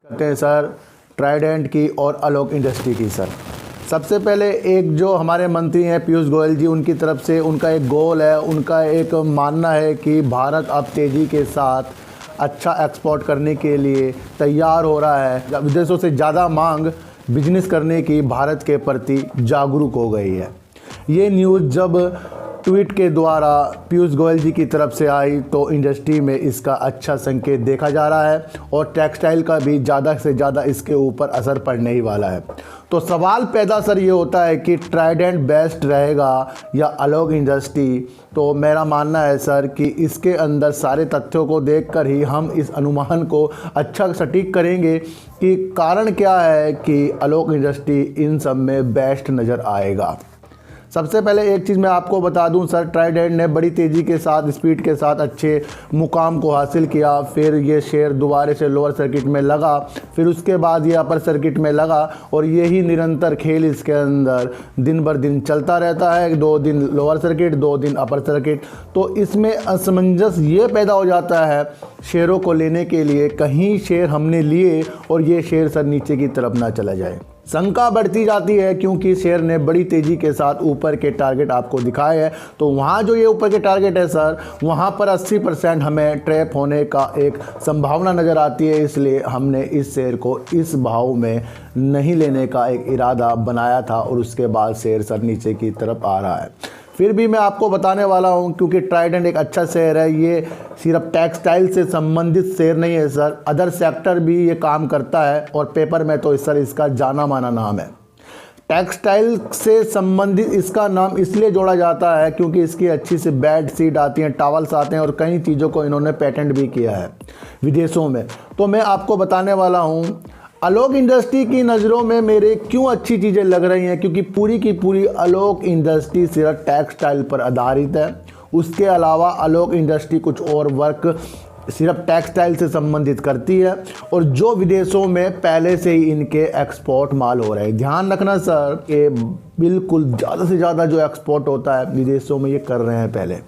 करते हैं sir Trident की और आलोक इंडस्ट्री की। सर सबसे पहले एक जो हमारे मंत्री हैं पीयूष गोयल जी, उनकी तरफ से उनका एक गोल है, उनका एक मानना है कि भारत अब तेज़ी के साथ अच्छा एक्सपोर्ट करने के लिए तैयार हो रहा है। विदेशों से ज़्यादा मांग बिजनेस करने की भारत के प्रति जागरूक हो गई है। ये न्यूज़ जब ट्वीट के द्वारा पीयूष गोयल जी की तरफ से आई तो इंडस्ट्री में इसका अच्छा संकेत देखा जा रहा है और टेक्सटाइल का भी ज़्यादा से ज़्यादा इसके ऊपर असर पड़ने ही वाला है। तो सवाल पैदा सर ये होता है कि ट्राइडेंट बेस्ट रहेगा या आलोक इंडस्ट्री। तो मेरा मानना है सर कि इसके अंदर सारे तथ्यों को देखकर ही हम इस अनुमान को अच्छा सटीक करेंगे कि कारण क्या है कि आलोक इंडस्ट्री इन सब में बेस्ट नज़र आएगा। सबसे पहले एक चीज़ मैं आपको बता दूं सर, ट्राइडेंट ने बड़ी तेज़ी के साथ स्पीड के साथ अच्छे मुकाम को हासिल किया। फिर ये शेयर दोबारा से लोअर सर्किट में लगा, फिर उसके बाद ये अपर सर्किट में लगा और यही निरंतर खेल इसके अंदर दिन भर दिन चलता रहता है। 2 दिन लोअर सर्किट, 2 दिन अपर सर्किट। तो इसमें असमंजस ये पैदा हो जाता है शेयरों को लेने के लिए, कहीं शेयर हमने लिए और ये शेयर सर नीचे की तरफ ना चला जाए। शंका बढ़ती जाती है क्योंकि शेयर ने बड़ी तेज़ी के साथ ऊपर के टारगेट आपको दिखाए हैं। तो वहाँ जो ये ऊपर के टारगेट है सर, वहाँ पर 80% हमें ट्रैप होने का एक संभावना नज़र आती है। इसलिए हमने इस शेयर को इस भाव में नहीं लेने का एक इरादा बनाया था और उसके बाद शेयर सर नीचे की तरफ आ रहा है। फिर भी मैं आपको बताने वाला हूं क्योंकि ट्राइडेंट एक अच्छा शेयर है। ये सिर्फ टेक्सटाइल से संबंधित शेयर नहीं है सर, अदर सेक्टर भी ये काम करता है और पेपर में तो सर इसका जाना माना नाम है। टेक्सटाइल से संबंधित इसका नाम इसलिए जोड़ा जाता है क्योंकि इसकी अच्छी सी बेड शीट आती हैं, टॉवल्स आते हैं और कई चीज़ों को इन्होंने पेटेंट भी किया है विदेशों में। तो मैं आपको बताने वाला हूँ आलोक इंडस्ट्री की नज़रों में मेरे क्यों अच्छी चीज़ें लग रही हैं, क्योंकि पूरी की पूरी आलोक इंडस्ट्री सिर्फ टेक्सटाइल पर आधारित है। उसके अलावा आलोक इंडस्ट्री कुछ और वर्क सिर्फ टेक्सटाइल से संबंधित करती है और जो विदेशों में पहले से ही इनके एक्सपोर्ट माल हो रहे हैं। ध्यान रखना सर कि बिल्कुल ज़्यादा से ज़्यादा जो एक्सपोर्ट होता है विदेशों में ये कर रहे हैं पहले।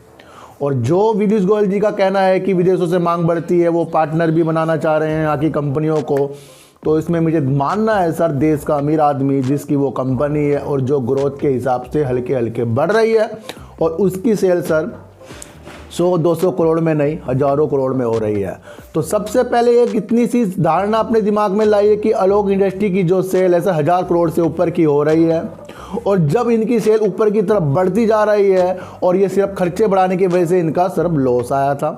और जो पीयूष गोयल जी का कहना है कि विदेशों से मांग बढ़ती है, वो पार्टनर भी बनाना चाह रहे हैं यहाँ की कंपनियों को। तो इसमें मुझे मानना है सर देश का अमीर आदमी जिसकी वो कंपनी है और जो ग्रोथ के हिसाब से हल्के हल्के बढ़ रही है और उसकी सेल सर 100-200 करोड़ में नहीं, हज़ारों करोड़ में हो रही है। तो सबसे पहले एक इतनी सी धारणा अपने दिमाग में लाइए कि आलोक इंडस्ट्री की जो सेल है सर 1000 करोड़ से ऊपर की हो रही है और जब इनकी सेल ऊपर की तरफ बढ़ती जा रही है और ये सिर्फ खर्चे बढ़ाने की वजह से इनका सिर्फ लॉस आया था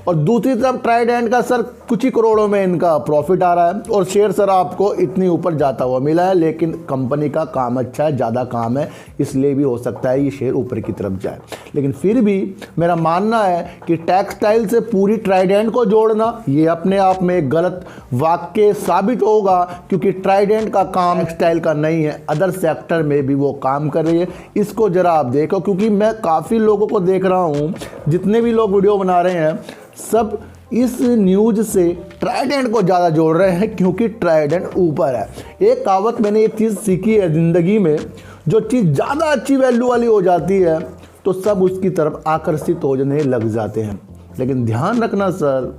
और दूसरी तरफ ट्राइडेंट का सर कुछ ही करोड़ों में इनका प्रॉफिट आ रहा है और शेयर सर आपको इतनी ऊपर जाता हुआ मिला है। लेकिन कंपनी का काम अच्छा है, ज़्यादा काम है, इसलिए भी हो सकता है ये शेयर ऊपर की तरफ जाए। लेकिन फिर भी मेरा मानना है कि टेक्सटाइल से पूरी ट्राइडेंट को जोड़ना ये अपने आप में एक गलत वाक्य साबित होगा क्योंकि ट्राइडेंट का काम टेक्सटाइल का नहीं है, अदर सेक्टर में भी वो काम कर रही है। इसको जरा आप देखो क्योंकि मैं काफ़ी लोगों को देख रहा हूँ, जितने भी लोग वीडियो बना रहे हैं सब इस न्यूज़ से ट्राइडेंट को ज़्यादा जोड़ रहे हैं क्योंकि ट्राइडेंट ऊपर है। एक कहावत मैंने एक चीज़ सीखी है ज़िंदगी में, जो चीज़ ज़्यादा अच्छी वैल्यू वाली हो जाती है तो सब उसकी तरफ आकर्षित होने लग जाते हैं। लेकिन ध्यान रखना सर,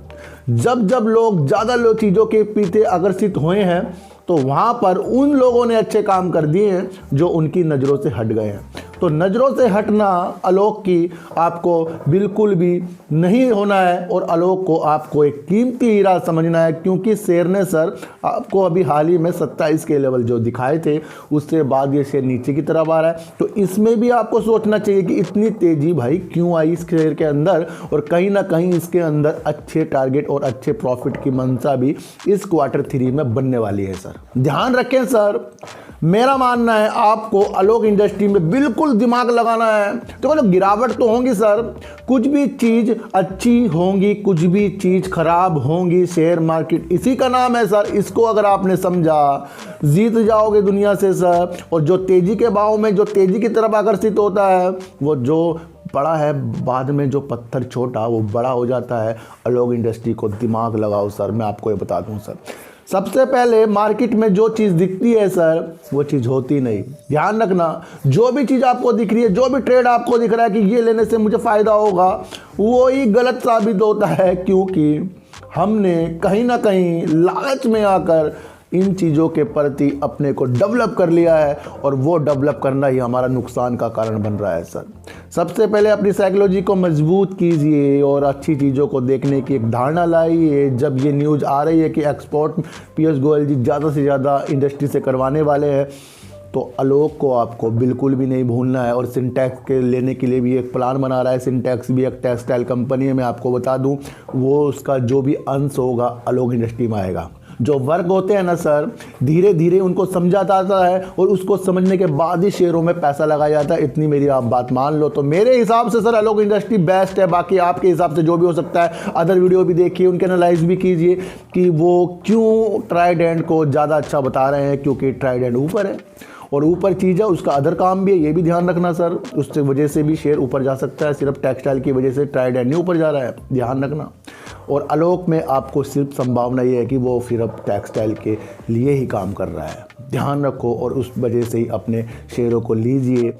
जब जब लोग ज़्यादा चीज़ों के पीछे आकर्षित हुए हैं तो वहाँ पर उन लोगों ने अच्छे काम कर दिए हैं जो उनकी नज़रों से हट गए हैं। तो नज़रों से हटना आलोक की आपको बिल्कुल भी नहीं होना है और आलोक को आपको एक कीमती हीरा समझना है क्योंकि शेयर ने सर आपको अभी हाल ही में 27 के लेवल जो दिखाए थे उससे बाद ये शेयर नीचे की तरफ आ रहा है। तो इसमें भी आपको सोचना चाहिए कि इतनी तेज़ी भाई क्यों आई इस शेयर के अंदर और कहीं ना कहीं इसके अंदर अच्छे टारगेट और अच्छे प्रॉफिट की मंशा भी इस Q3 में बनने वाली है। सर ध्यान रखें सर, मेरा मानना है आपको आलोक इंडस्ट्री में बिल्कुल दिमाग लगाना है। तो मतलब गिरावट तो होंगी सर, कुछ भी चीज़ अच्छी होंगी, कुछ भी चीज़ खराब होंगी। शेयर मार्केट इसी का नाम है सर, इसको अगर आपने समझा जीत जाओगे दुनिया से सर। और जो तेज़ी के भाव में जो तेज़ी की तरफ आकर्षित होता है वो जो बड़ा है, बाद में जो पत्थर छोटा वो बड़ा हो जाता है। आलोक इंडस्ट्री को दिमाग लगाओ सर, मैं आपको ये बता दूं सर। सबसे पहले मार्केट में जो चीज़ दिखती है सर वो चीज़ होती नहीं। ध्यान रखना, जो भी चीज़ आपको दिख रही है, जो भी ट्रेड आपको दिख रहा है कि ये लेने से मुझे फ़ायदा होगा, वो ही गलत साबित होता है क्योंकि हमने कहीं ना कहीं लालच में आकर इन चीज़ों के प्रति अपने को डेवलप कर लिया है और वो डेवलप करना ही हमारा नुकसान का कारण बन रहा है सर। सबसे पहले अपनी साइकोलॉजी को मजबूत कीजिए और अच्छी चीज़ों को देखने की एक धारणा लाइए। जब ये न्यूज़ आ रही है कि एक्सपोर्ट पीयूष गोयल जी ज़्यादा से ज़्यादा इंडस्ट्री से करवाने वाले हैं, तो आलोक को आपको बिल्कुल भी नहीं भूलना है। और सिंटैक्स के लेने के लिए भी एक प्लान बना रहा है। सिंटैक्स भी एक टेक्सटाइल कंपनी है, मैं आपको बता दूं, वो उसका जो भी अंश होगा आलोक इंडस्ट्री में आएगा। जो वर्ग होते हैं ना सर, धीरे धीरे उनको समझा जाता है और उसको समझने के बाद ही शेयरों में पैसा लगाया जाता है। इतनी मेरी आप बात मान लो। तो मेरे हिसाब से सर आलोक इंडस्ट्री बेस्ट है। बाकी आपके हिसाब से जो भी हो सकता है, अदर वीडियो भी देखिए, उनके एनालाइज भी कीजिए कि वो क्यों ट्राइडेंट को ज़्यादा अच्छा बता रहे हैं। क्योंकि ट्राइडेंट ऊपर है और ऊपर चीज़ है, उसका अदर काम भी है, ये भी ध्यान रखना सर। उसकी वजह से भी शेयर ऊपर जा सकता है, सिर्फ टेक्सटाइल की वजह से ट्राइडेंट नहीं ऊपर जा रहा है, ध्यान रखना। और आलोक में आपको सिर्फ संभावना ये है कि वो सिर्फ टेक्सटाइल के लिए ही काम कर रहा है, ध्यान रखो। और उस वजह से ही अपने शेयरों को लीजिए।